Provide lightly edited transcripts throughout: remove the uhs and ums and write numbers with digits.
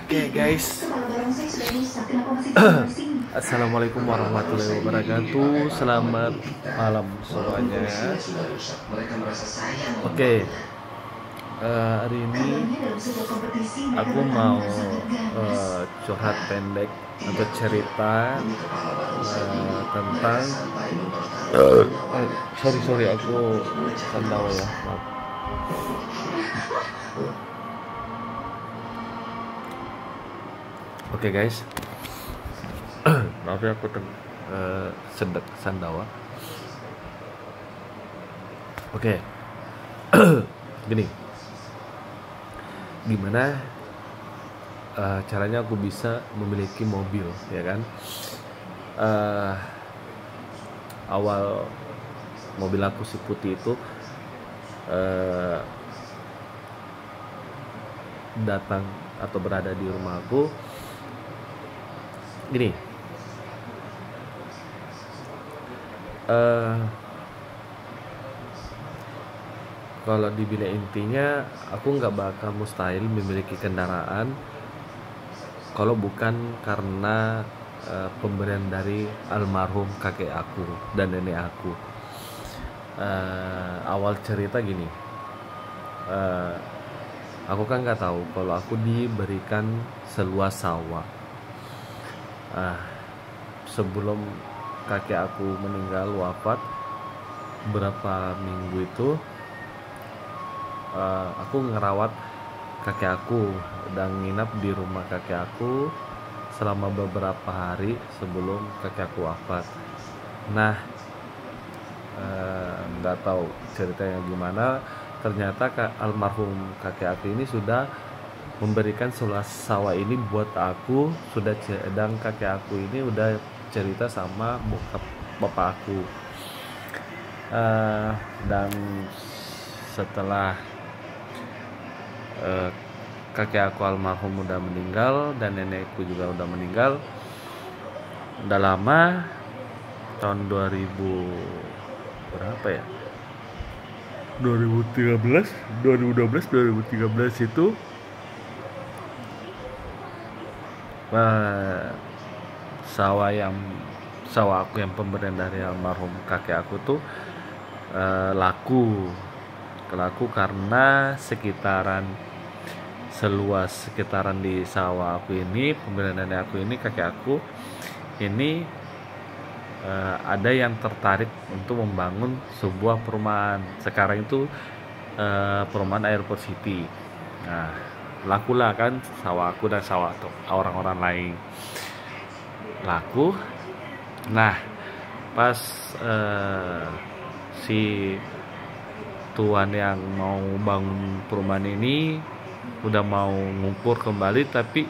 Oke guys, Assalamualaikum warahmatullahi wabarakatuh. Selamat malam semuanya. Oke, hari ini aku mau curhat pendek atau cerita tentang sorry aku sandawa ya, maaf. Oke guys, maaf ya aku sedek sandawa. Oke, gini, gimana caranya aku bisa memiliki mobil, ya kan? Awal mobil aku si putih itu datang atau berada di rumah aku. Gini, kalau dibilang intinya, aku nggak bakal mustahil memiliki kendaraan kalau bukan karena pemberian dari almarhum kakek aku dan nenek aku. Awal cerita gini, aku kan nggak tahu kalau aku diberikan seluas sawah. Sebelum kakek aku meninggal wafat berapa minggu itu, aku ngerawat kakek aku dan nginap di rumah kakek aku selama beberapa hari sebelum kakek aku wafat. Nah, nggak tahu ceritanya gimana, ternyata almarhum kakek aku ini sudah memberikan seluas sawah ini buat aku, sedang kakek aku ini udah cerita sama bokap bapak aku. Dan setelah kakek aku almarhum udah meninggal dan nenekku juga udah meninggal, udah lama, tahun 2000 berapa ya, 2013 2012 2013 itu sawah aku yang pemberian dari almarhum kakek aku tuh laku karena seluas sekitaran di sawah aku ini, pemberian nenek aku ini, kakek aku ini, ada yang tertarik untuk membangun sebuah perumahan. Sekarang itu perumahan Airport City. Nah, lakulah kan sawah aku dan sawah orang-orang lain laku. Nah, pas si tuan yang mau bangun perumahan ini udah mau ngukur kembali, tapi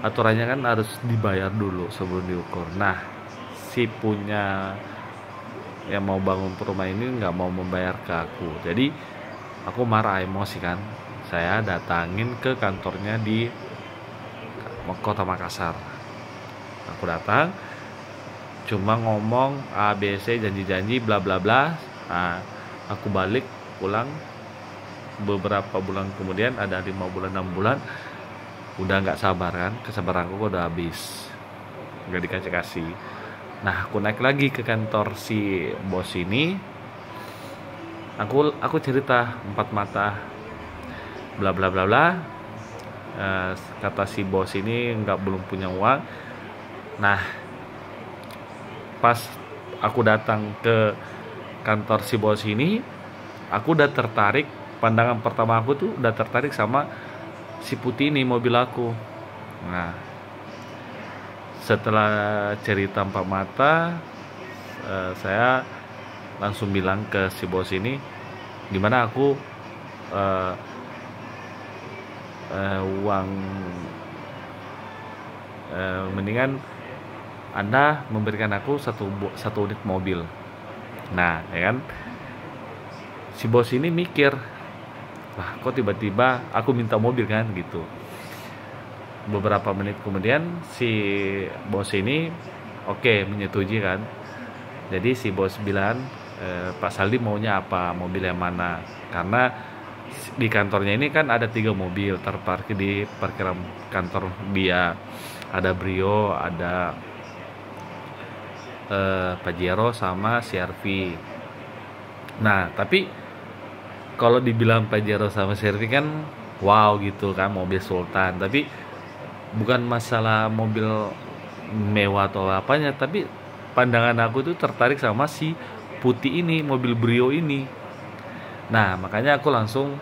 aturannya kan harus dibayar dulu sebelum diukur. Nah, si punya yang mau bangun perumahan ini nggak mau membayar ke aku, jadi aku marah, emosi kan. Saya datangin ke kantornya di Kota Makassar. Aku datang, cuma ngomong ABC, janji-janji, bla bla bla. Nah, aku balik pulang beberapa bulan kemudian, ada 5 bulan 6 bulan, udah nggak sabar kan, kesabaranku udah habis, nggak dikasih. Nah, aku naik lagi ke kantor si bos ini. Aku cerita empat mata, bla bla bla bla. Kata si bos ini belum punya uang. Nah, pas aku datang ke kantor si bos ini, aku udah tertarik. Pandangan pertama aku tuh udah tertarik sama si putih ini, mobil aku. Nah, setelah cerita empat mata, saya langsung bilang ke si bos ini, gimana aku uang mendingan Anda memberikan aku satu unit mobil. Nah, ya kan, si bos ini mikir, lah kok tiba-tiba aku minta mobil kan gitu. Beberapa menit kemudian si bos ini oke, menyetujui kan. Jadi si bos bilang, Pak Saldi maunya apa, mobil yang mana, karena di kantornya ini kan ada 3 mobil terparkir di parkiran kantor dia. Ada Brio, ada Pajero sama CR-V. Nah, tapi kalau dibilang Pajero sama CR-V kan wow gitu kan, mobil sultan. Tapi bukan masalah mobil mewah atau apanya, tapi pandangan aku tuh tertarik sama si putih ini, mobil Brio ini. Nah, makanya aku langsung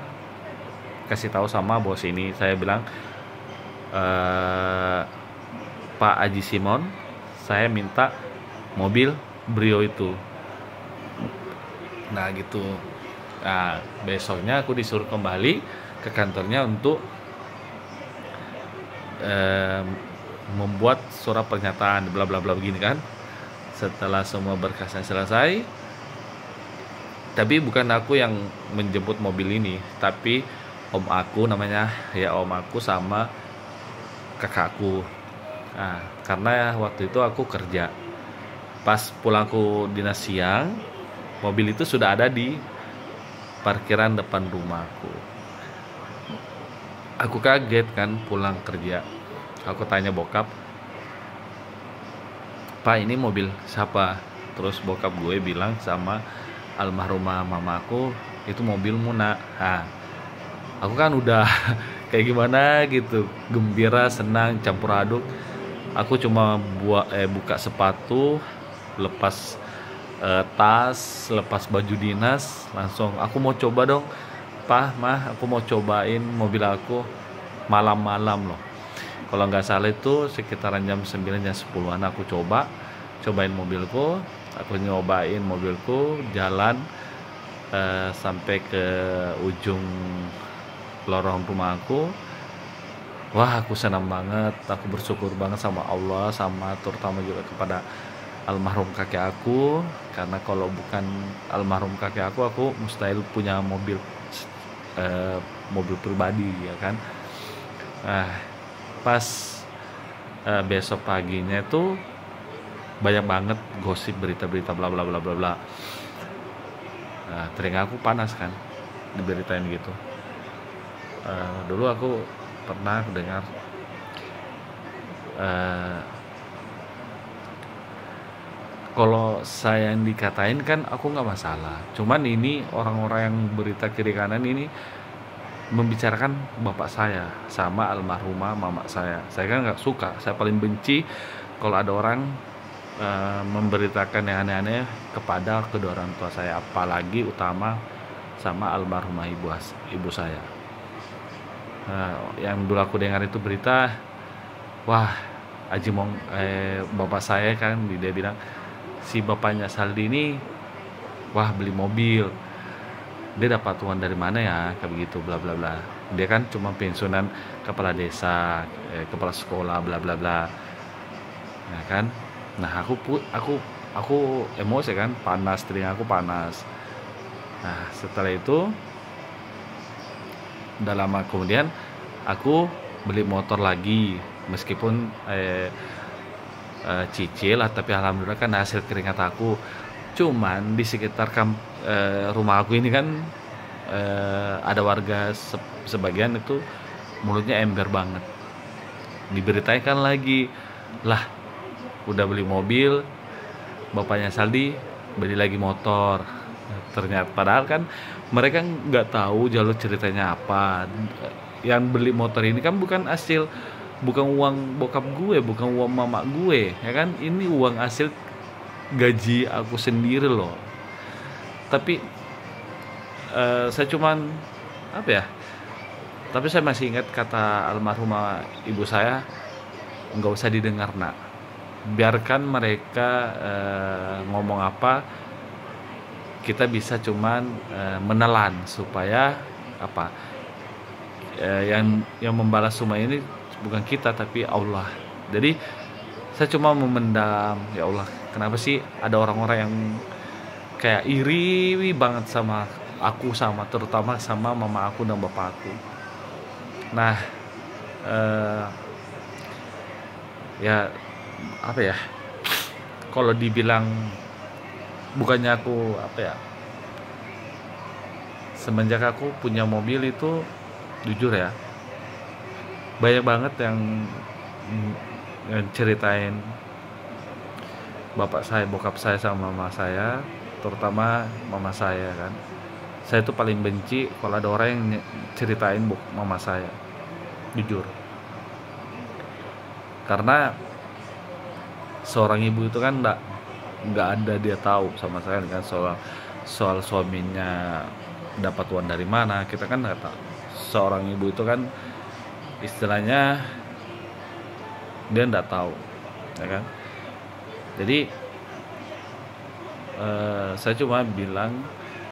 kasih tahu sama bos ini. Saya bilang, Pak Haji Simon, saya minta mobil Brio itu. Nah gitu. Nah, besoknya aku disuruh kembali ke kantornya untuk membuat surat pernyataan bla bla bla begini kan. Setelah semua berkasnya selesai, tapi bukan aku yang menjemput mobil ini, tapi om aku namanya, ya om aku sama kakakku. Nah, karena waktu itu aku kerja, pas pulangku dinas siang, mobil itu sudah ada di parkiran depan rumahku. Aku kaget kan pulang kerja, aku tanya bokap, Pak ini mobil siapa? Terus bokap gue bilang sama almarhumah mamaku, itu mobil Muna. Nah, aku kan udah kayak gimana gitu, gembira, senang, campur aduk. Aku cuma buka sepatu, lepas tas, lepas baju dinas, langsung aku mau coba dong, Pak, Mah, aku mau cobain mobil aku. Malam-malam loh, kalau nggak salah itu sekitaran jam 9 jam 10-an aku cobain mobilku. Aku nyobain mobilku, jalan sampai ke ujung lorong rumahku. Wah, aku senang banget, aku bersyukur banget sama Allah, sama terutama juga kepada almarhum kakek aku, karena kalau bukan almarhum kakek aku mustahil punya mobil pribadi ya kan. Nah, pas besok paginya itu banyak banget gosip, berita-berita bla bla bla bla bla. Nah, telinga aku panas kan diberitain gitu. Dulu aku pernah dengar kalau saya yang dikatain kan aku nggak masalah, cuman ini orang-orang yang berita kiri kanan ini membicarakan bapak saya sama almarhumah mama saya kan nggak suka. Saya paling benci kalau ada orang memberitakan yang aneh-aneh kepada kedua orang tua saya, apalagi utama sama almarhumah ibu saya. Yang dulu aku dengar itu berita, wah Haji bapak saya kan, dia bilang si bapaknya Saldi ini wah beli mobil, dia dapat uang dari mana ya, kayak begitu bla bla bla. Dia kan cuma pensiunan kepala desa, kepala sekolah bla bla bla. Nah kan, nah aku emosi kan, panas, telinga aku panas. Nah setelah itu udah lama kemudian aku beli motor lagi, meskipun cicil lah, tapi alhamdulillah kan hasil keringat aku. Cuman di sekitar rumah aku ini kan ada warga sebagian itu mulutnya ember banget. Diberitakan lagi, lah udah beli mobil, bapaknya Saldi beli lagi motor. Ternyata padahal kan mereka nggak tahu jalur ceritanya apa. Yang beli motor ini kan bukan uang bokap gue, bukan uang mama gue, ya kan? Ini uang hasil gaji aku sendiri loh. Tapi saya cuman apa ya? Tapi saya masih ingat kata almarhumah ibu saya, nggak usah didengar nak, biarkan mereka ngomong apa, kita bisa cuman menelan supaya apa? Yang membalas semua ini bukan kita tapi Allah. Jadi saya cuma memendam, ya Allah, kenapa sih ada orang-orang yang kayak iri banget sama aku, sama terutama sama mama aku dan bapak aku. Nah ya apa ya, kalau dibilang bukannya aku apa ya, semenjak aku punya mobil itu jujur ya, banyak banget yang ceritain bokap saya sama mama saya, terutama mama saya kan. Saya tuh paling benci kalau ada orang yang ceritain mama saya, jujur. Karena seorang ibu itu kan nggak ada dia tahu sama saya kan soal suaminya dapat uang dari mana, kita kan nggak tahu. Seorang ibu itu kan istilahnya dia nggak tahu, ya kan. Jadi saya cuma bilang